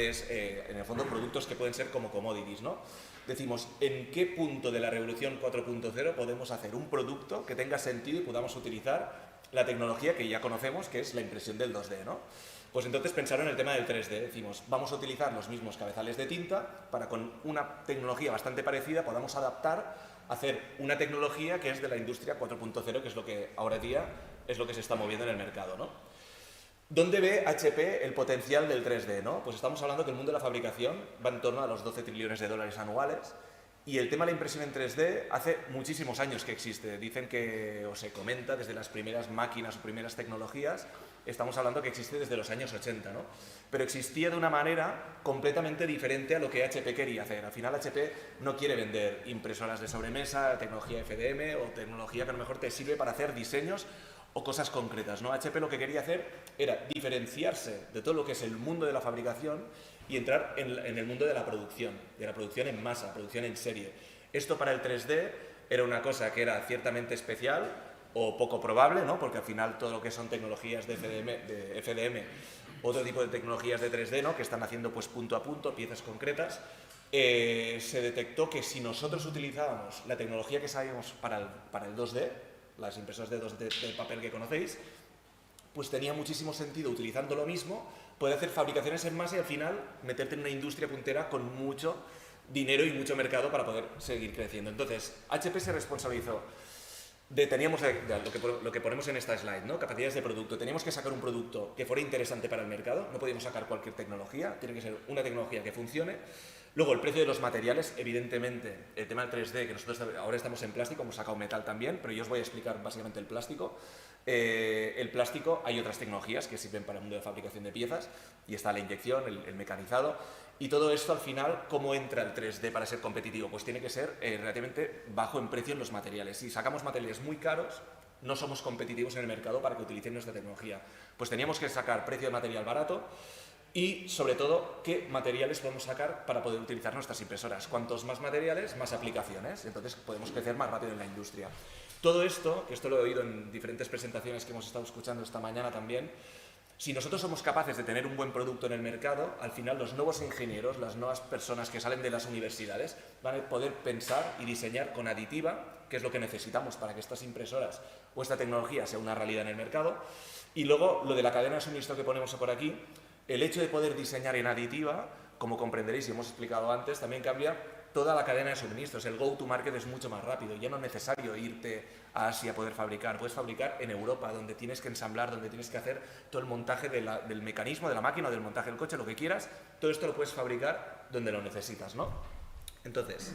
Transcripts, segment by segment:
conoces, en el fondo, productos que pueden ser como commodities, ¿no? Decimos, ¿en qué punto de la revolución 4.0 podemos hacer un producto que tenga sentido y podamos utilizar la tecnología que ya conocemos, que es la impresión del 2D, ¿no? Pues entonces pensaron en el tema del 3D. Decimos, vamos a utilizar los mismos cabezales de tinta para con una tecnología bastante parecida podamos adaptar, hacer una tecnología que es de la industria 4.0, que es lo que ahora día es lo que se está moviendo en el mercado, ¿no? ¿Dónde ve HP el potencial del 3D, ¿no? Pues estamos hablando que el mundo de la fabricación va en torno a los 12 trillones de dólares anuales. Y el tema de la impresión en 3D hace muchísimos años que existe. Dicen que, o se comenta, desde las primeras máquinas o primeras tecnologías, estamos hablando que existe desde los años 80, ¿no? Pero existía de una manera completamente diferente a lo que HP quería hacer. Al final HP no quiere vender impresoras de sobremesa, tecnología FDM o tecnología que a lo mejor te sirve para hacer diseños o cosas concretas, ¿no? HP lo que quería hacer era diferenciarse de todo lo que es el mundo de la fabricación y entrar en el mundo de la producción en masa, producción en serie. Esto para el 3D era una cosa que era ciertamente especial o poco probable, ¿no? Porque al final todo lo que son tecnologías de FDM, otro tipo de tecnologías de 3D, ¿no? Que están haciendo pues punto a punto, piezas concretas, se detectó que si nosotros utilizábamos la tecnología que sabíamos para el 2D, las impresoras de 2D de papel que conocéis, pues tenía muchísimo sentido, utilizando lo mismo, poder hacer fabricaciones en masa y al final meterte en una industria puntera con mucho dinero y mucho mercado para poder seguir creciendo. Entonces, HP se responsabilizó teníamos lo que ponemos en esta slide, ¿no? Capacidades de producto. Teníamos que sacar un producto que fuera interesante para el mercado, no podíamos sacar cualquier tecnología, tiene que ser una tecnología que funcione. Luego, el precio de los materiales, evidentemente, el tema del 3D, que nosotros ahora estamos en plástico, hemos sacado metal también, pero yo os voy a explicar básicamente el plástico. El plástico, hay otras tecnologías que sirven para el mundo de fabricación de piezas, y está la inyección, el mecanizado, y todo esto al final, ¿cómo entra el 3D para ser competitivo? Pues tiene que ser relativamente bajo en precio en los materiales. Si sacamos materiales muy caros, no somos competitivos en el mercado para que utilicen nuestra tecnología. Pues teníamos que sacar precio de material barato, y, sobre todo, qué materiales podemos sacar para poder utilizar nuestras impresoras. Cuantos más materiales, más aplicaciones. Entonces podemos crecer más rápido en la industria. Todo esto, que esto lo he oído en diferentes presentaciones que hemos estado escuchando esta mañana también, si nosotros somos capaces de tener un buen producto en el mercado, al final los nuevos ingenieros, las nuevas personas que salen de las universidades, van a poder pensar y diseñar con aditiva, que es lo que necesitamos para que estas impresoras o esta tecnología sea una realidad en el mercado. Y luego, lo de la cadena de suministro que ponemos por aquí, el hecho de poder diseñar en aditiva, como comprenderéis y hemos explicado antes, también cambia toda la cadena de suministros. El go-to-market es mucho más rápido. Ya no es necesario irte a Asia a poder fabricar. Puedes fabricar en Europa, donde tienes que ensamblar, donde tienes que hacer todo el montaje del mecanismo, de la máquina, del montaje del coche, lo que quieras. Todo esto lo puedes fabricar donde lo necesitas, ¿no? Entonces,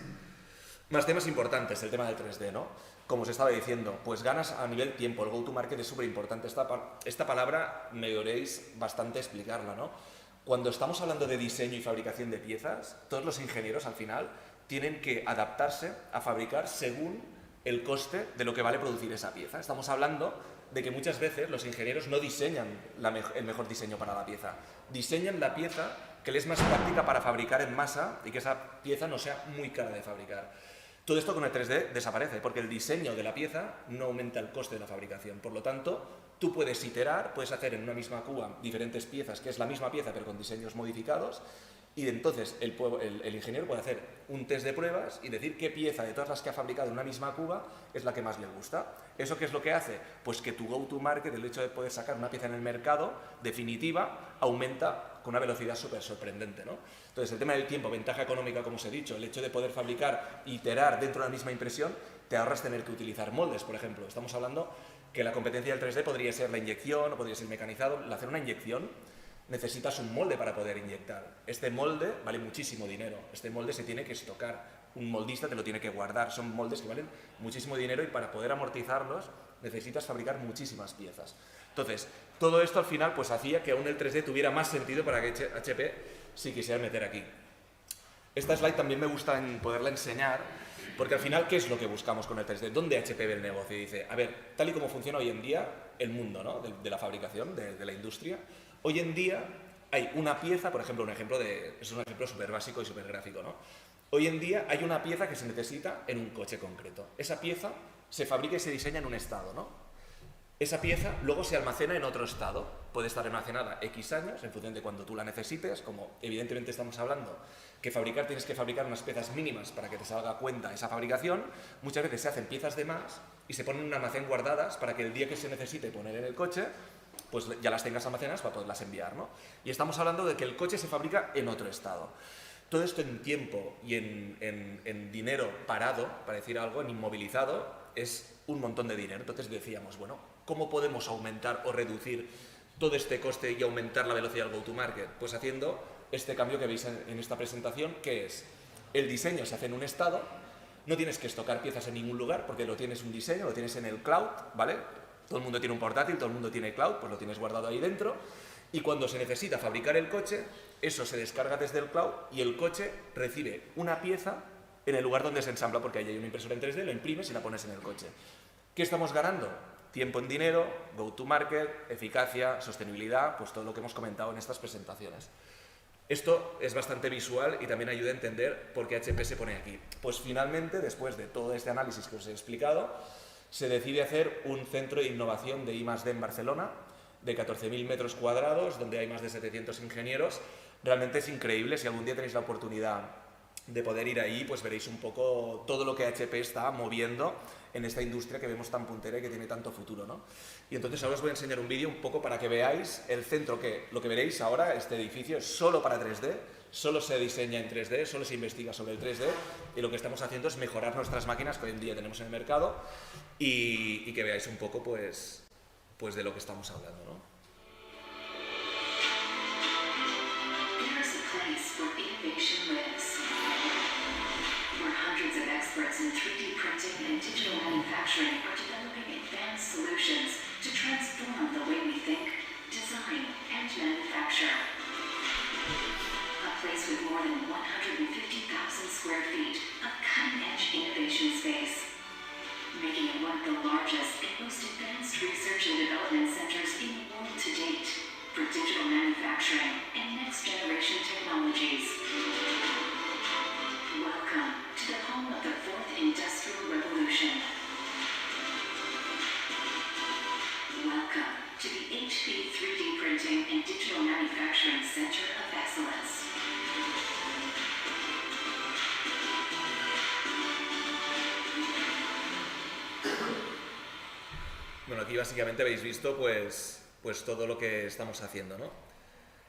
más temas importantes, el tema del 3D, ¿no? Como os estaba diciendo, pues ganas a nivel tiempo. El go-to-market es súper importante. Esta palabra me oréis bastante explicarla, ¿no? Cuando estamos hablando de diseño y fabricación de piezas, todos los ingenieros al final tienen que adaptarse a fabricar según el coste de lo que vale producir esa pieza. Estamos hablando de que muchas veces los ingenieros no diseñan el mejor diseño para la pieza. Diseñan la pieza que les es más práctica para fabricar en masa y que esa pieza no sea muy cara de fabricar. Todo esto con el 3D desaparece, porque el diseño de la pieza no aumenta el coste de la fabricación. Por lo tanto, tú puedes iterar, puedes hacer en una misma cuba diferentes piezas, que es la misma pieza pero con diseños modificados, y entonces el ingeniero puede hacer un test de pruebas y decir qué pieza de todas las que ha fabricado en una misma cuba es la que más le gusta. ¿Eso qué es lo que hace? Pues que tu go-to-market, el hecho de poder sacar una pieza en el mercado definitiva, aumenta con una velocidad súper sorprendente, ¿no? Entonces, el tema del tiempo, ventaja económica, como os he dicho, el hecho de poder fabricar e iterar dentro de la misma impresión, te ahorras tener que utilizar moldes, por ejemplo. Estamos hablando que la competencia del 3D podría ser la inyección o podría ser el mecanizado. Al hacer una inyección, necesitas un molde para poder inyectar. Este molde vale muchísimo dinero. Este molde se tiene que estocar. Un moldista te lo tiene que guardar. Son moldes que valen muchísimo dinero y para poder amortizarlos necesitas fabricar muchísimas piezas. Entonces, todo esto al final pues hacía que aún el 3D tuviera más sentido para que HP si quisiera meter aquí. Esta slide también me gusta en poderla enseñar, porque al final, ¿qué es lo que buscamos con el 3D? ¿Dónde HP ve el negocio? Y dice, a ver, tal y como funciona hoy en día el mundo, ¿no? de la fabricación, de la industria, hoy en día hay una pieza, por ejemplo, es un ejemplo súper básico y súper gráfico, ¿no? Hoy en día hay una pieza que se necesita en un coche concreto. Esa pieza se fabrica y se diseña en un estado, ¿no? esa pieza luego se almacena en otro estado. Puede estar almacenada X años, en función de cuando tú la necesites, como evidentemente estamos hablando que tienes que fabricar unas piezas mínimas para que te salga a cuenta esa fabricación. Muchas veces se hacen piezas de más y se ponen en un almacén guardadas para que el día que se necesite poner en el coche, pues ya las tengas almacenadas para poderlas enviar, ¿no? Y estamos hablando de que el coche se fabrica en otro estado. Todo esto en tiempo y en dinero parado, para decir algo, en inmovilizado, es un montón de dinero. Entonces decíamos, bueno, ¿cómo podemos aumentar o reducir todo este coste y aumentar la velocidad del go-to-market? Pues haciendo este cambio que veis en esta presentación, que es el diseño se hace en un estado, no tienes que estocar piezas en ningún lugar porque lo tienes un diseño, lo tienes en el cloud, ¿vale? Todo el mundo tiene un portátil, todo el mundo tiene cloud, pues lo tienes guardado ahí dentro, y cuando se necesita fabricar el coche, eso se descarga desde el cloud y el coche recibe una pieza en el lugar donde se ensambla, porque ahí hay una impresora en 3D, lo imprimes y la pones en el coche. ¿Qué estamos ganando? Tiempo en dinero, go-to-market, eficacia, sostenibilidad, pues todo lo que hemos comentado en estas presentaciones. Esto es bastante visual y también ayuda a entender por qué HP se pone aquí. Pues finalmente, después de todo este análisis que os he explicado, se decide hacer un centro de innovación de I+D en Barcelona, de 14.000 metros cuadrados, donde hay más de 700 ingenieros. Realmente es increíble. Si algún día tenéis la oportunidad de poder ir ahí, pues veréis un poco todo lo que HP está moviendo en esta industria que vemos tan puntera y que tiene tanto futuro, ¿no? Y entonces ahora os voy a enseñar un vídeo un poco para que veáis el centro, que lo que veréis ahora, este edificio, es solo para 3D, solo se diseña en 3D, solo se investiga sobre el 3D, y lo que estamos haciendo es mejorar nuestras máquinas que hoy en día tenemos en el mercado y que veáis un poco pues de lo que estamos hablando, ¿no? Experts in 3D printing and digital manufacturing are developing advanced solutions to transform the way we think, design, and manufacture. A place with more than 150,000 square feet of cutting-edge innovation space, making it one of the largest and most advanced research and development centers in the world to date for digital manufacturing and next-generation technologies. Welcome to the home of the fourth industrial revolution. Welcome to the HP 3D Printing and Digital Manufacturing Center of Excellence. Bueno, aquí básicamente habéis visto pues todo lo que estamos haciendo, ¿no?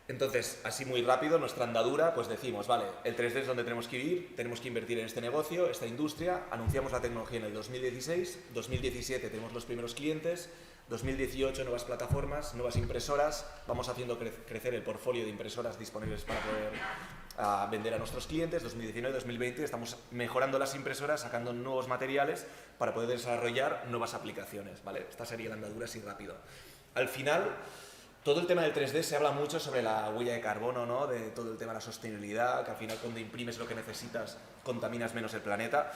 Entonces, así muy rápido, nuestra andadura, pues decimos, vale, el 3D es donde tenemos que ir, tenemos que invertir en este negocio, esta industria, anunciamos la tecnología en el 2016, 2017 tenemos los primeros clientes, 2018 nuevas plataformas, nuevas impresoras, vamos haciendo crecer el portfolio de impresoras disponibles para poder vender a nuestros clientes, 2019, 2020 estamos mejorando las impresoras, sacando nuevos materiales para poder desarrollar nuevas aplicaciones, ¿vale? Esta sería la andadura así rápido. Al final, todo el tema del 3D se habla mucho sobre la huella de carbono, ¿no? De todo el tema de la sostenibilidad, que al final cuando imprimes lo que necesitas contaminas menos el planeta.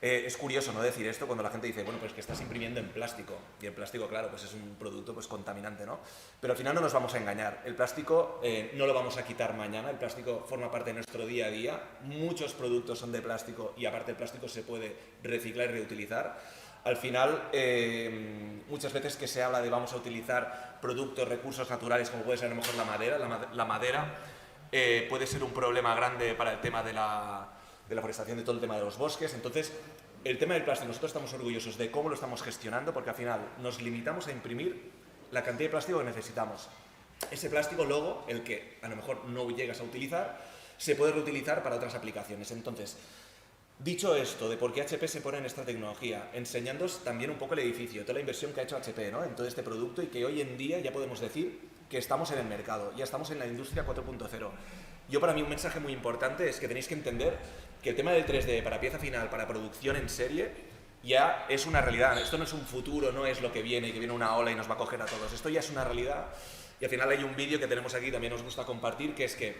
Es curioso no decir esto cuando la gente dice, bueno, pues que estás imprimiendo en plástico. Y el plástico, claro, pues es un producto pues contaminante, ¿no? Pero al final no nos vamos a engañar. El plástico no lo vamos a quitar mañana. El plástico forma parte de nuestro día a día. Muchos productos son de plástico y aparte el plástico se puede reciclar y reutilizar. Al final, muchas veces que se habla de vamos a utilizar productos, recursos naturales, como puede ser a lo mejor la madera. La madera puede ser un problema grande para el tema de la forestación, de todo el tema de los bosques. Entonces, el tema del plástico, nosotros estamos orgullosos de cómo lo estamos gestionando, porque al final nos limitamos a imprimir la cantidad de plástico que necesitamos. Ese plástico luego, el que a lo mejor no llegas a utilizar, se puede reutilizar para otras aplicaciones. Entonces, dicho esto, de por qué HP se pone en esta tecnología, enseñándoos también un poco el edificio, toda la inversión que ha hecho HP, ¿no? En todo este producto y que hoy en día ya podemos decir que estamos en el mercado, ya estamos en la industria 4.0. Yo para mí un mensaje muy importante es que tenéis que entender que el tema del 3D para pieza final, para producción en serie, ya es una realidad. Esto no es un futuro, no es lo que viene una ola y nos va a coger a todos. Esto ya es una realidad y al final hay un vídeo que tenemos aquí, también nos gusta compartir, que es que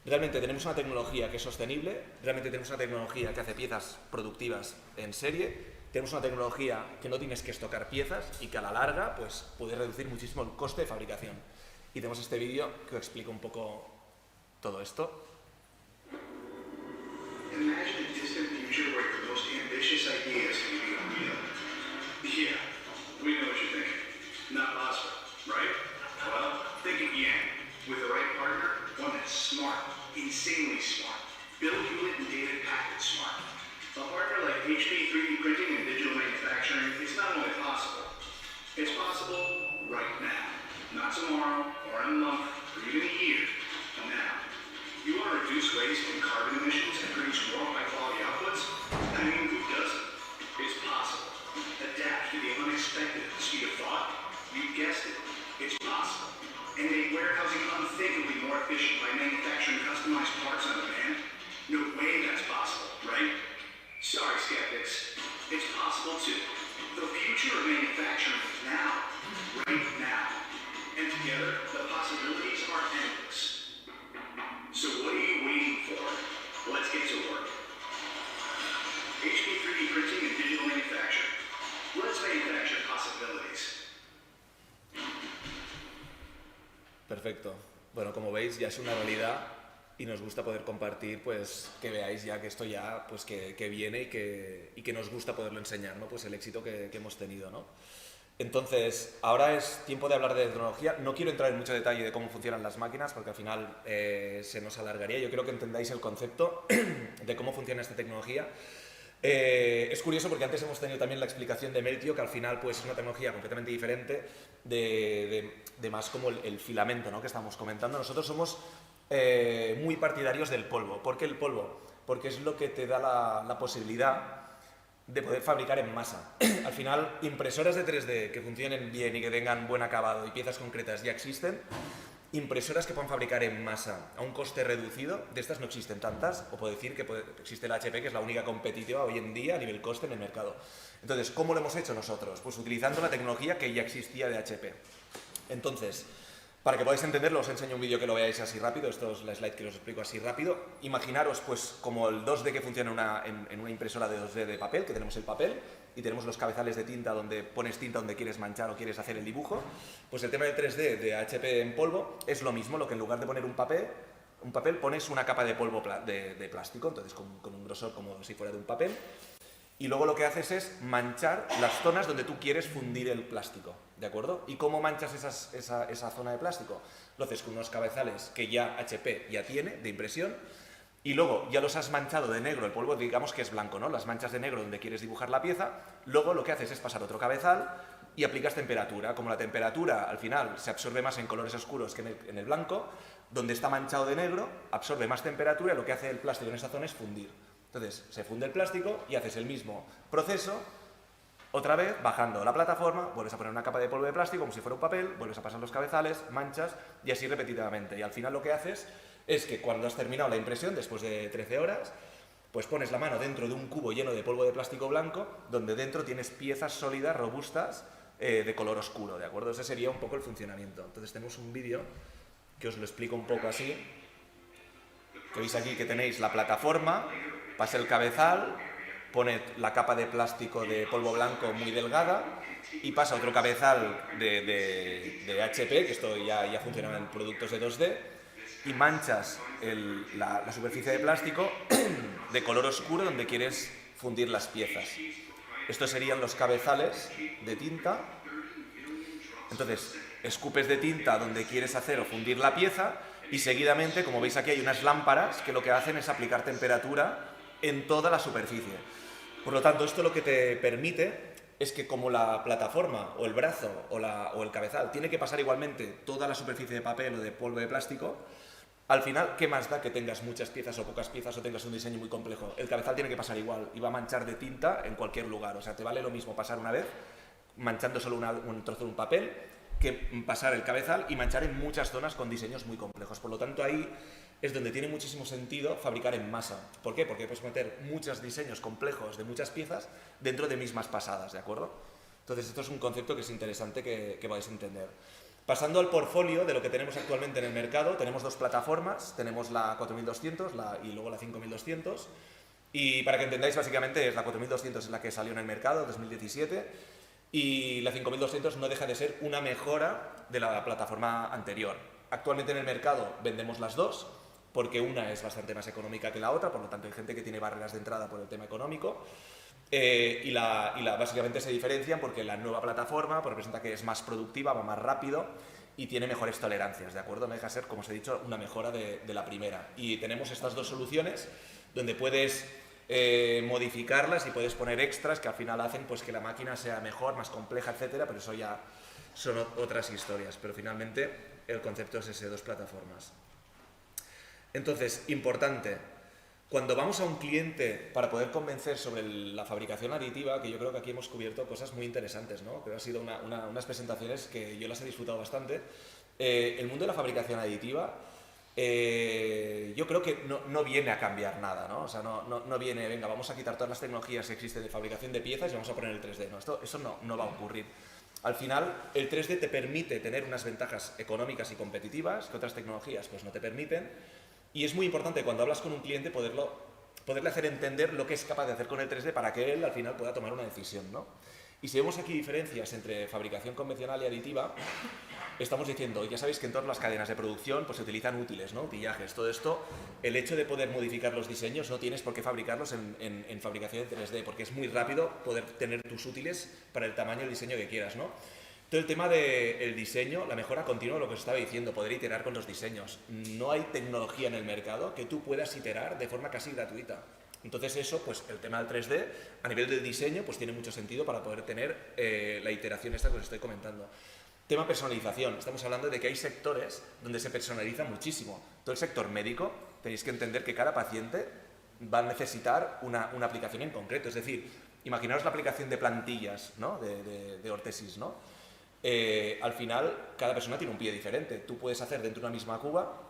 realmente tenemos una tecnología que es sostenible, realmente tenemos una tecnología que hace piezas productivas en serie, tenemos una tecnología que no tienes que estocar piezas y que a la larga pues, puede reducir muchísimo el coste de fabricación. Y tenemos este vídeo que os explica un poco todo esto. Imagine a distant future where the most ambitious ideas can be unreal. Yeah, we know what you're thinking. Not possible, right? Well, think again. With the right partner, one that's smart, insanely smart. Bill Hewlett and David Packard smart. A partner like HP 3D printing and digital manufacturing is not only possible, it's possible right now. Not tomorrow, or in a month, or even a year. Now. You want to reduce waste and carbon emissions and produce more high-quality outputs? I mean, who doesn't? It's possible. Adapt to the unexpected at the speed of thought. You guessed it. It's possible. And make warehousing unthinkably more efficient by manufacturing customized parts on demand? No way that's possible, right? Sorry, skeptics. It's possible too. The future of manufacturing is now. Right now. And together, the possibilities are endless. So what are you waiting for? Let's get to work. HP 3D printing and digital manufacturing. Let's manufacture possibilities. Perfecto. Bueno, como veis, ya es una realidad y nos gusta poder compartir, pues, que veáis ya que esto ya, pues, que viene y que nos gusta poderlo enseñar, ¿no? Pues el éxito que hemos tenido, ¿no? Entonces, ahora es tiempo de hablar de tecnología. No quiero entrar en mucho detalle de cómo funcionan las máquinas, porque al final se nos alargaría. Yo quiero que entendáis el concepto de cómo funciona esta tecnología. Es curioso porque antes hemos tenido también la explicación de Meltio, que al final pues, es una tecnología completamente diferente de más como el filamento, ¿no? Que estamos comentando. Nosotros somos muy partidarios del polvo. ¿Por qué el polvo? Porque es lo que te da la posibilidad de poder fabricar en masa. Al final, impresoras de 3D que funcionen bien y que tengan buen acabado y piezas concretas ya existen. Impresoras que puedan fabricar en masa a un coste reducido, de estas no existen tantas, o puedo decir que existe la HP, que es la única competitiva hoy en día a nivel coste en el mercado. Entonces, ¿cómo lo hemos hecho nosotros? Pues utilizando la tecnología que ya existía de HP. Entonces, para que podáis entenderlo, os enseño un vídeo que lo veáis así rápido. Esto es la slide que os explico así rápido. Imaginaros pues como el 2D que funciona en una impresora de 2D de papel, que tenemos el papel y tenemos los cabezales de tinta donde pones tinta donde quieres manchar o quieres hacer el dibujo. Pues el tema del 3D de HP en polvo es lo mismo, lo que en lugar de poner un papel pones una capa de polvo de plástico, entonces con un grosor como si fuera de un papel. Y luego lo que haces es manchar las zonas donde tú quieres fundir el plástico, ¿de acuerdo? ¿Y cómo manchas esa zona de plástico? Lo haces con unos cabezales que ya HP ya tiene de impresión y luego ya los has manchado de negro, el polvo digamos que es blanco, ¿no? Las manchas de negro donde quieres dibujar la pieza, luego lo que haces es pasar otro cabezal y aplicas temperatura. Como la temperatura al final se absorbe más en colores oscuros que en el blanco, donde está manchado de negro absorbe más temperatura y lo que hace el plástico en esa zona es fundir. Entonces, se funde el plástico y haces el mismo proceso, otra vez, bajando la plataforma, vuelves a poner una capa de polvo de plástico como si fuera un papel, vuelves a pasar los cabezales, manchas y así repetidamente. Y al final lo que haces es que cuando has terminado la impresión, después de 13 horas, pues pones la mano dentro de un cubo lleno de polvo de plástico blanco, donde dentro tienes piezas sólidas, robustas, de color oscuro, ¿de acuerdo? Ese sería un poco el funcionamiento. Entonces tenemos un vídeo que os lo explico un poco así, que veis aquí que tenéis la plataforma, pasa el cabezal, pone la capa de plástico de polvo blanco muy delgada y pasa otro cabezal de HP, que esto ya funcionaba en productos de 2D, y manchas la superficie de plástico de color oscuro donde quieres fundir las piezas. Estos serían los cabezales de tinta. Entonces, escupes de tinta donde quieres hacer o fundir la pieza y seguidamente, como veis aquí, hay unas lámparas que lo que hacen es aplicar temperatura en toda la superficie. Por lo tanto, esto lo que te permite es que como la plataforma o el brazo o el cabezal tiene que pasar igualmente toda la superficie de papel o de polvo de plástico, al final, ¿qué más da que tengas muchas piezas o pocas piezas o tengas un diseño muy complejo? El cabezal tiene que pasar igual y va a manchar de tinta en cualquier lugar. O sea, te vale lo mismo pasar una vez manchando solo un trozo de un papel que pasar el cabezal y manchar en muchas zonas con diseños muy complejos. Por lo tanto, ahí es donde tiene muchísimo sentido fabricar en masa. ¿Por qué? Porque puedes meter muchos diseños complejos de muchas piezas dentro de mismas pasadas, ¿de acuerdo? Entonces, esto es un concepto que es interesante que podáis entender. Pasando al portfolio de lo que tenemos actualmente en el mercado, tenemos dos plataformas, tenemos la 4200 y luego la 5200. Y para que entendáis, básicamente, la 4200 es la que salió en el mercado en 2017 y la 5200 no deja de ser una mejora de la plataforma anterior. Actualmente en el mercado vendemos las dos, porque una es bastante más económica que la otra, por lo tanto hay gente que tiene barreras de entrada por el tema económico. Básicamente se diferencian porque la nueva plataforma pues, representa que es más productiva, va más rápido y tiene mejores tolerancias, ¿de acuerdo? No deja de ser, como os he dicho, una mejora de la primera. Y tenemos estas dos soluciones donde puedes modificarlas y puedes poner extras que al final hacen pues, que la máquina sea mejor, más compleja, etcétera, pero eso ya son otras historias. Pero finalmente el concepto es ese, dos plataformas. Entonces, importante, cuando vamos a un cliente para poder convencer sobre la fabricación aditiva, que yo creo que aquí hemos cubierto cosas muy interesantes, ¿no? Creo que han sido unas presentaciones que yo las he disfrutado bastante. El mundo de la fabricación aditiva, yo creo que no viene a cambiar nada, ¿no? O sea, no viene, venga, vamos a quitar todas las tecnologías que existen de fabricación de piezas y vamos a poner el 3D. No, eso no va a ocurrir. Al final, el 3D te permite tener unas ventajas económicas y competitivas que otras tecnologías pues, no te permiten. Y es muy importante cuando hablas con un cliente poderle hacer entender lo que es capaz de hacer con el 3D para que él al final pueda tomar una decisión, ¿no? Y si vemos aquí diferencias entre fabricación convencional y aditiva, estamos diciendo, ya sabéis que en todas las cadenas de producción pues, se utilizan útiles, ¿no? Utillajes, todo esto, el hecho de poder modificar los diseños no tienes por qué fabricarlos en fabricación de 3D, porque es muy rápido poder tener tus útiles para el tamaño y el diseño que quieras, ¿no? Todo el tema del diseño, la mejora continua, lo que os estaba diciendo, poder iterar con los diseños. No hay tecnología en el mercado que tú puedas iterar de forma casi gratuita. Entonces eso, pues el tema del 3D, a nivel del diseño, pues tiene mucho sentido para poder tener la iteración esta que os estoy comentando. Tema personalización. Estamos hablando de que hay sectores donde se personaliza muchísimo. Todo el sector médico, tenéis que entender que cada paciente va a necesitar una aplicación en concreto. Es decir, imaginaos la aplicación de plantillas, ¿no? de órtesis, ¿no? Al final, cada persona tiene un pie diferente. Tú puedes hacer dentro de una misma cuba,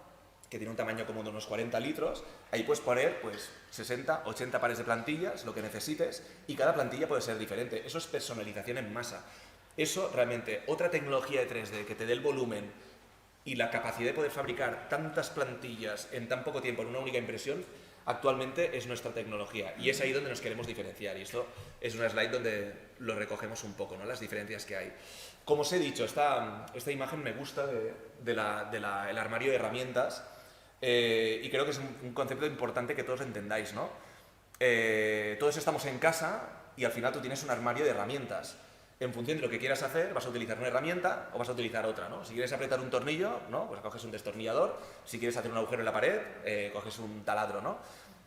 que tiene un tamaño como de unos 40 litros, ahí puedes poner pues, 60, 80 pares de plantillas, lo que necesites, y cada plantilla puede ser diferente. Eso es personalización en masa. Eso realmente, otra tecnología de 3D que te dé el volumen y la capacidad de poder fabricar tantas plantillas en tan poco tiempo en una única impresión, actualmente es nuestra tecnología. Y es ahí donde nos queremos diferenciar. Y esto es una slide donde lo recogemos un poco, ¿no? Las diferencias que hay. Como os he dicho, esta imagen me gusta del armario de herramientas y creo que es un concepto importante que todos entendáis, ¿no? Todos estamos en casa y al final tú tienes un armario de herramientas. En función de lo que quieras hacer, vas a utilizar una herramienta o vas a utilizar otra, ¿no? Si quieres apretar un tornillo, ¿no? Pues coges un destornillador. Si quieres hacer un agujero en la pared, coges un taladro, ¿no?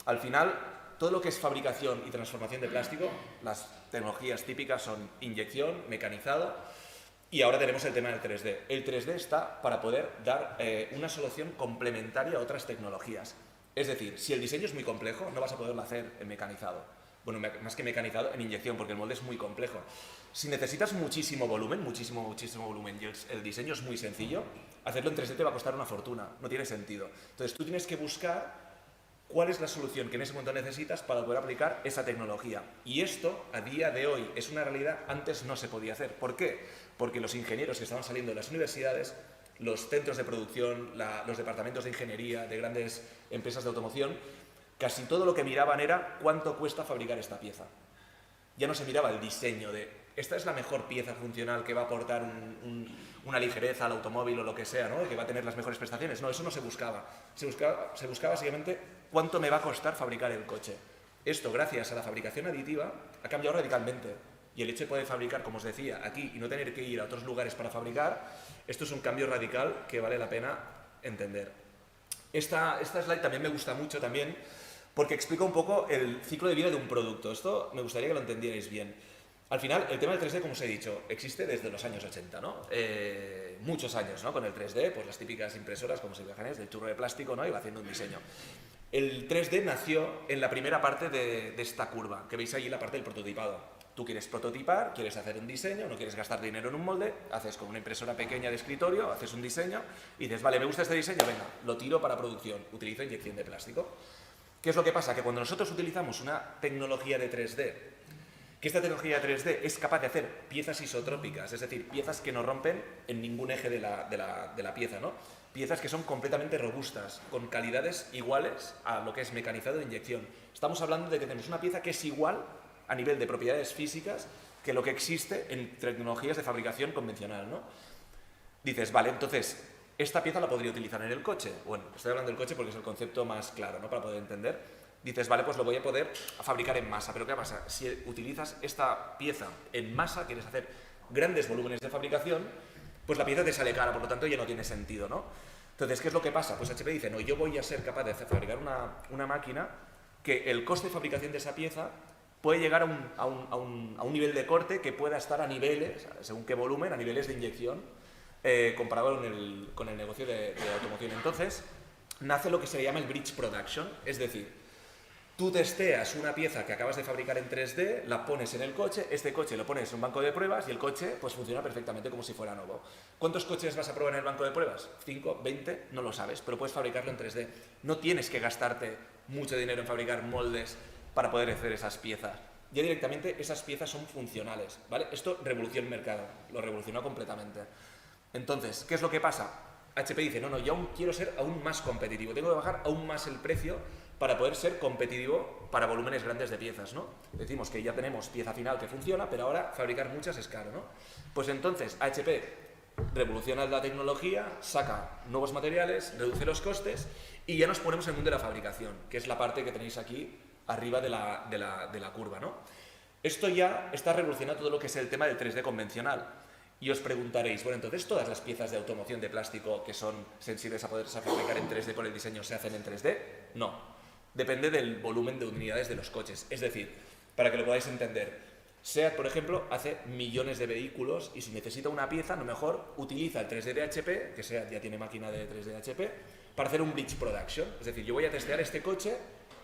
Al final, todo lo que es fabricación y transformación de plástico, las tecnologías típicas son inyección, mecanizado, y ahora tenemos el tema del 3D. El 3D está para poder dar una solución complementaria a otras tecnologías. Es decir, si el diseño es muy complejo, no vas a poderlo hacer en mecanizado. Bueno, más que mecanizado, en inyección, porque el molde es muy complejo. Si necesitas muchísimo volumen y el diseño es muy sencillo, hacerlo en 3D te va a costar una fortuna, no tiene sentido. Entonces tú tienes que buscar cuál es la solución que en ese momento necesitas para poder aplicar esa tecnología. Y esto, a día de hoy, es una realidad, antes no se podía hacer. ¿Por qué? Porque los ingenieros que estaban saliendo de las universidades, los centros de producción, los departamentos de ingeniería de grandes empresas de automoción, casi todo lo que miraban era cuánto cuesta fabricar esta pieza. Ya no se miraba el diseño de esta es la mejor pieza funcional que va a aportar una ligereza al automóvil o lo que sea, ¿no? Que va a tener las mejores prestaciones. No, eso no se buscaba. Se buscaba básicamente cuánto me va a costar fabricar el coche. Esto, gracias a la fabricación aditiva, ha cambiado radicalmente. Y el hecho de poder fabricar, como os decía, aquí y no tener que ir a otros lugares para fabricar, esto es un cambio radical que vale la pena entender. Esta slide también me gusta mucho también porque explica un poco el ciclo de vida de un producto. Esto me gustaría que lo entendierais bien. Al final, el tema del 3D, como os he dicho, existe desde los años 80, ¿no? Muchos años, ¿no? Con el 3D, pues las típicas impresoras, como se imagináis, del churro de plástico, ¿no? Y va haciendo un diseño. El 3D nació en la primera parte de esta curva, que veis ahí la parte del prototipado. Tú quieres prototipar, quieres hacer un diseño, no quieres gastar dinero en un molde, haces con una impresora pequeña de escritorio, haces un diseño y dices, vale, me gusta este diseño, venga, lo tiro para producción, utilizo inyección de plástico. ¿Qué es lo que pasa? Que cuando nosotros utilizamos una tecnología de 3D, que esta tecnología de 3D es capaz de hacer piezas isotrópicas, es decir, piezas que no rompen en ningún eje de la pieza, ¿no? Piezas que son completamente robustas, con calidades iguales a lo que es mecanizado de inyección. Estamos hablando de que tenemos una pieza que es igual a nivel de propiedades físicas que lo que existe en tecnologías de fabricación convencional, ¿no? Dices, vale, entonces, esta pieza la podría utilizar en el coche. Bueno, estoy hablando del coche porque es el concepto más claro, ¿no? Para poder entender. dices, vale, pues lo voy a poder fabricar en masa. Pero ¿qué pasa? Si utilizas esta pieza en masa, quieres hacer grandes volúmenes de fabricación, pues la pieza te sale cara, por lo tanto ya no tiene sentido, ¿no? Entonces, ¿qué es lo que pasa? Pues HP dice, no, yo voy a ser capaz de fabricar una máquina que el coste de fabricación de esa pieza puede llegar a un nivel de corte que pueda estar a niveles, según qué volumen, a niveles de inyección, comparado con el negocio de automoción. Entonces, nace lo que se llama el bridge production, es decir, tú testeas una pieza que acabas de fabricar en 3D, la pones en el coche, este coche lo pones en un banco de pruebas y el coche pues funciona perfectamente como si fuera nuevo. ¿Cuántos coches vas a probar en el banco de pruebas? ¿5? ¿20? No lo sabes, pero puedes fabricarlo en 3D. No tienes que gastarte mucho dinero en fabricar moldes para poder hacer esas piezas. Ya directamente esas piezas son funcionales, ¿vale? Esto revolucionó el mercado, lo revolucionó completamente. Entonces, ¿qué es lo que pasa? HP dice, no, yo aún quiero ser aún más competitivo, tengo que bajar aún más el precio para poder ser competitivo para volúmenes grandes de piezas, ¿no? Decimos que ya tenemos pieza final que funciona, pero ahora fabricar muchas es caro, ¿no? Pues entonces HP revoluciona la tecnología, saca nuevos materiales, reduce los costes y ya nos ponemos en el mundo de la fabricación, que es la parte que tenéis aquí arriba de la curva, ¿no? Esto ya está revolucionando todo lo que es el tema del 3D convencional. Y os preguntaréis, bueno, entonces todas las piezas de automoción de plástico que son sensibles a poderse fabricar en 3D por el diseño se hacen en 3D? No. Depende del volumen de unidades de los coches. Es decir, para que lo podáis entender, SEAT, por ejemplo, hace millones de vehículos y si necesita una pieza, a lo mejor utiliza el 3D de HP, que SEAT ya tiene máquina de 3D de HP, para hacer un bridge production. Es decir, yo voy a testear este coche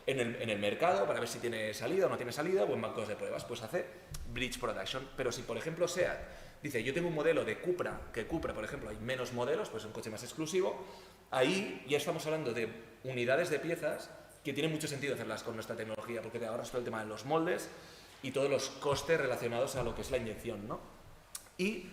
en el mercado para ver si tiene salida o no tiene salida o en bancos de pruebas. Pues hace bridge production. Pero si, por ejemplo, SEAT dice, yo tengo un modelo de Cupra, que Cupra, por ejemplo, hay menos modelos, pues es un coche más exclusivo, ahí ya estamos hablando de unidades de piezas que tiene mucho sentido hacerlas con nuestra tecnología, porque te ahorras todo el tema de los moldes y todos los costes relacionados a lo que es la inyección, ¿no? Y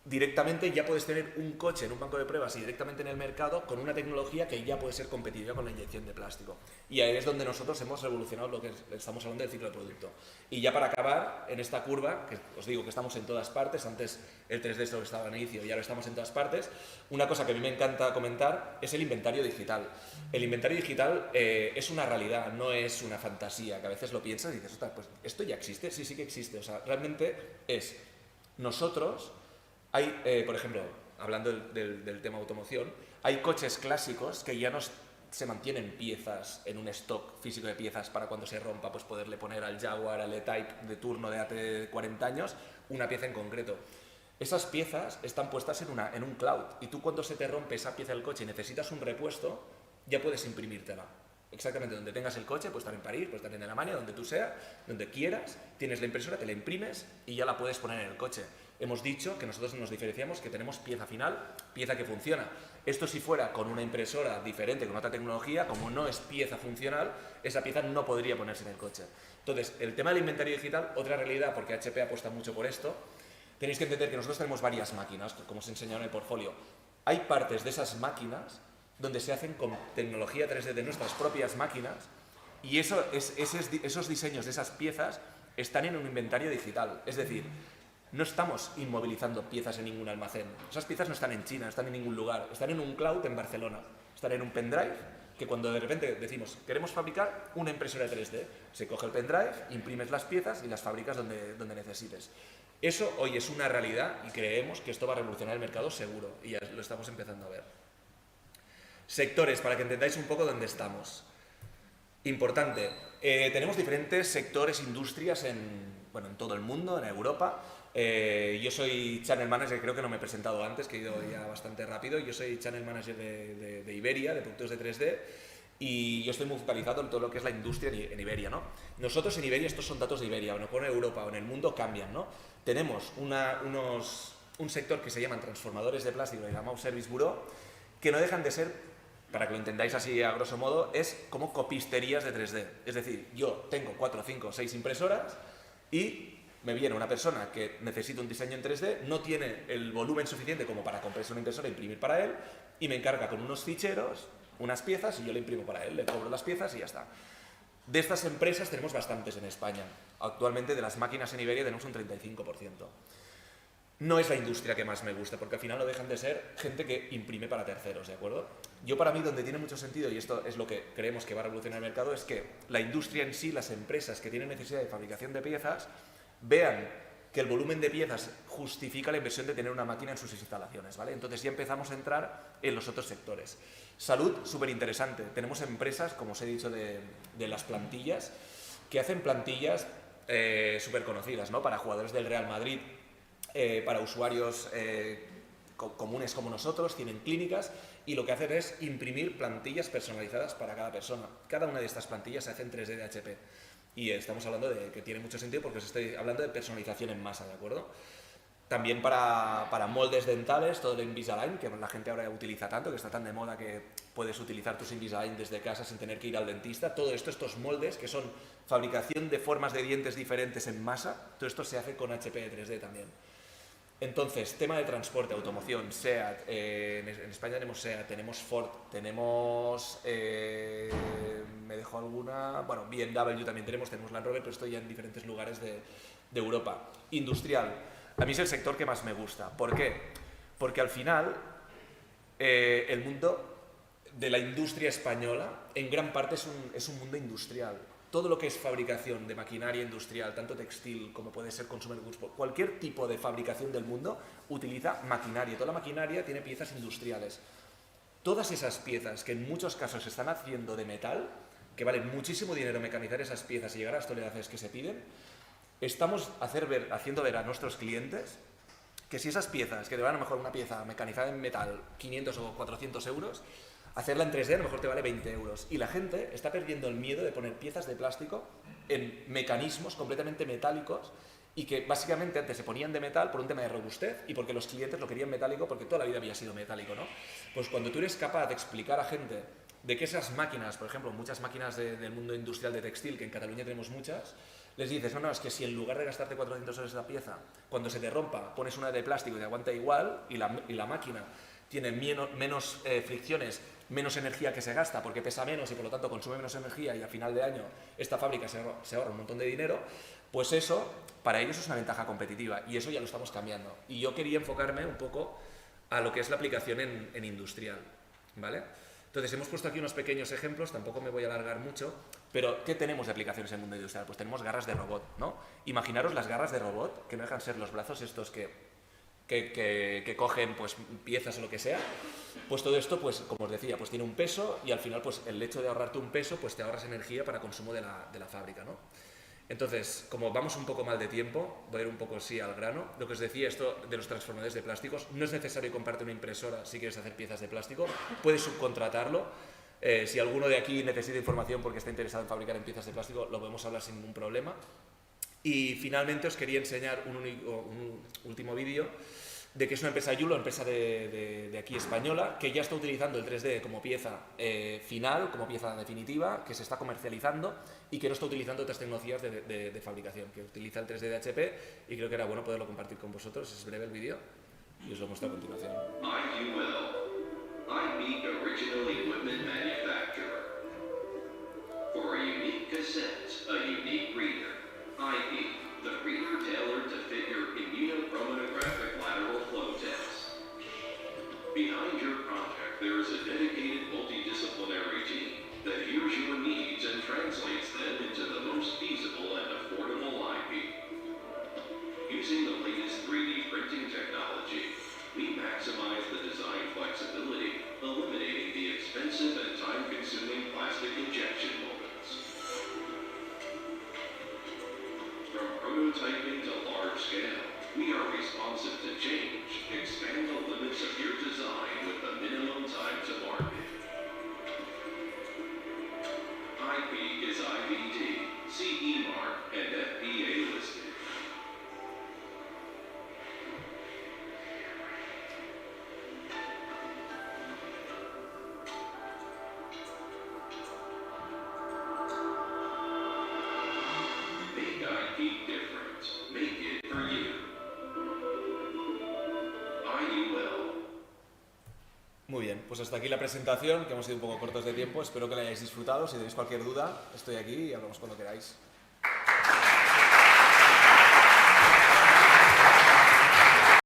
directamente ya puedes tener un coche en un banco de pruebas y directamente en el mercado con una tecnología que ya puede ser competitiva con la inyección de plástico. Y ahí es donde nosotros hemos revolucionado lo que estamos hablando del ciclo de producto. Y ya para acabar, en esta curva, que os digo que estamos en todas partes, antes el 3D es lo que estaba en inicio y ahora estamos en todas partes, una cosa que a mí me encanta comentar es el inventario digital. El inventario digital es una realidad, no es una fantasía, que a veces lo piensas y dices, ostras, pues esto ya existe, sí que existe. O sea, realmente es nosotros. Hay, por ejemplo, hablando del tema automoción, hay coches clásicos que ya no se mantienen piezas en un stock físico de piezas para cuando se rompa, pues poderle poner al Jaguar, al E-Type de turno de hace 40 años, una pieza en concreto. Esas piezas están puestas en un cloud y tú cuando se te rompe esa pieza del coche y necesitas un repuesto, ya puedes imprimírtela. Exactamente donde tengas el coche, puede estar en París, puede estar en Alemania, donde tú seas, donde quieras, tienes la impresora, te la imprimes y ya la puedes poner en el coche. Hemos dicho que nosotros nos diferenciamos, que tenemos pieza final, pieza que funciona. Esto si fuera con una impresora diferente, con otra tecnología, como no es pieza funcional, esa pieza no podría ponerse en el coche. Entonces, el tema del inventario digital, otra realidad, porque HP apuesta mucho por esto, tenéis que entender que nosotros tenemos varias máquinas, como os he enseñado en el portfolio. Hay partes de esas máquinas donde se hacen con tecnología 3D de nuestras propias máquinas y esos diseños de esas piezas están en un inventario digital. Es decir, no estamos inmovilizando piezas en ningún almacén. Esas piezas no están en China, no están en ningún lugar. Están en un cloud en Barcelona. Están en un pendrive que cuando de repente decimos queremos fabricar una impresora 3D, se coge el pendrive, imprimes las piezas y las fabricas donde necesites. Eso hoy es una realidad y creemos que esto va a revolucionar el mercado seguro y ya lo estamos empezando a ver. Sectores, para que entendáis un poco dónde estamos. Importante, tenemos diferentes sectores, industrias en todo el mundo, en Europa. Yo soy Channel Manager, creo que no me he presentado antes, que he ido ya bastante rápido. Yo soy Channel Manager de Iberia, de productos de 3D, y yo estoy muy focalizado en todo lo que es la industria en Iberia, ¿no? Nosotros en Iberia, estos son datos de Iberia, bueno, en Europa o en el mundo cambian, ¿no? Tenemos un sector que se llaman transformadores de plástico, llamamos Service Bureau, que no dejan de ser, para que lo entendáis así a grosso modo, es como copisterías de 3D. Es decir, yo tengo 4, 5, 6 impresoras y me viene una persona que necesita un diseño en 3D, no tiene el volumen suficiente como para comprarse una impresora e imprimir para él, y me encarga con unos ficheros, unas piezas, y yo le imprimo para él, le cobro las piezas y ya está. De estas empresas tenemos bastantes en España. Actualmente de las máquinas en Iberia tenemos un 35%. no es la industria que más me gusta, porque al final no dejan de ser gente que imprime para terceros, ¿de acuerdo? Yo para mí donde tiene mucho sentido, y esto es lo que creemos que va a revolucionar el mercado, es que la industria en sí, las empresas que tienen necesidad de fabricación de piezas, vean que el volumen de piezas justifica la inversión de tener una máquina en sus instalaciones, ¿vale? Entonces ya empezamos a entrar en los otros sectores. Salud, súper interesante. Tenemos empresas, como os he dicho, de las plantillas, que hacen plantillas súper conocidas, ¿no? Para jugadores del Real Madrid, para usuarios comunes como nosotros, tienen clínicas y lo que hacen es imprimir plantillas personalizadas para cada persona. Cada una de estas plantillas se hace en 3D de HP. Y estamos hablando de que tiene mucho sentido porque os estoy hablando de personalización en masa, ¿de acuerdo? También para moldes dentales, todo el Invisalign, que la gente ahora utiliza tanto, que está tan de moda que puedes utilizar tus Invisalign desde casa sin tener que ir al dentista. Todo esto, estos moldes, que son fabricación de formas de dientes diferentes en masa, todo esto se hace con HP 3D también. Entonces, tema de transporte, automoción, SEAT, en España tenemos SEAT, tenemos Ford, tenemos, me dejo alguna, bueno, BMW también tenemos Land Rover, pero esto ya en diferentes lugares de Europa. Industrial, a mí es el sector que más me gusta. ¿Por qué? Porque al final, el mundo de la industria española, en gran parte es un mundo industrial. Todo lo que es fabricación de maquinaria industrial, tanto textil como puede ser consumer goods, cualquier tipo de fabricación del mundo utiliza maquinaria. Toda la maquinaria tiene piezas industriales. Todas esas piezas que en muchos casos se están haciendo de metal, que valen muchísimo dinero mecanizar esas piezas y llegar a las toneladas que se piden, estamos haciendo ver a nuestros clientes que si esas piezas, que te van a lo mejor una pieza mecanizada en metal 500 o 400 euros, hacerla en 3D a lo mejor te vale 20 euros. Y la gente está perdiendo el miedo de poner piezas de plástico en mecanismos completamente metálicos y que básicamente antes se ponían de metal por un tema de robustez y porque los clientes lo querían metálico porque toda la vida había sido metálico, ¿no? Pues cuando tú eres capaz de explicar a gente de que esas máquinas, por ejemplo, muchas máquinas del mundo industrial de textil, que en Cataluña tenemos muchas, les dices, no, es que si en lugar de gastarte 400 euros esa pieza, cuando se te rompa, pones una de plástico y te aguanta igual y la máquina tiene menos fricciones, menos energía que se gasta porque pesa menos y por lo tanto consume menos energía y a final de año esta fábrica se ahorra un montón de dinero, pues eso para ellos es una ventaja competitiva y eso ya lo estamos cambiando. Y yo quería enfocarme un poco a lo que es la aplicación en industrial, ¿vale? Entonces hemos puesto aquí unos pequeños ejemplos, tampoco me voy a alargar mucho, pero ¿qué tenemos de aplicaciones en el mundo industrial? Pues tenemos garras de robot, ¿no? Imaginaros las garras de robot, que no dejan ser los brazos estos que cogen pues piezas o lo que sea, pues todo esto, pues como os decía, pues tiene un peso y al final pues el hecho de ahorrarte un peso, pues te ahorras energía para consumo de la fábrica, ¿no? Entonces, como vamos un poco mal de tiempo, voy a ir un poco sí al grano. Lo que os decía, esto de los transformadores de plásticos, no es necesario comprarte una impresora si quieres hacer piezas de plástico, puedes subcontratarlo. Si alguno de aquí necesita información porque está interesado en fabricar en piezas de plástico, lo podemos hablar sin ningún problema. Y finalmente os quería enseñar un último vídeo de que es una empresa Yulo, empresa de aquí española, que ya está utilizando el 3D como pieza final, como pieza definitiva, que se está comercializando y que no está utilizando otras tecnologías de fabricación, que utiliza el 3D de HP y creo que era bueno poderlo compartir con vosotros. Es breve el vídeo y os lo muestro a continuación. IB Original Equipment Manufacturer. For a unique cassette, a unique reader. IB, the reader tailored to fit your immunochromatographic lateral flow test. Behind your project, there is a dedicated multidisciplinary team that hears your needs and translates them into the most feasible and affordable IB. Using the latest 3D printing technology, we maximize the design flexibility, eliminating the expensive and time-consuming plastic injection moldings. From prototyping to large scale, we are responsive to change, expand the limits of your design with the minimum time to market. IP is IVD, CE mark, and FDA listed. Muy bien, pues hasta aquí la presentación, que hemos sido un poco cortos de tiempo. Espero que la hayáis disfrutado. Si tenéis cualquier duda, estoy aquí y hablamos cuando queráis.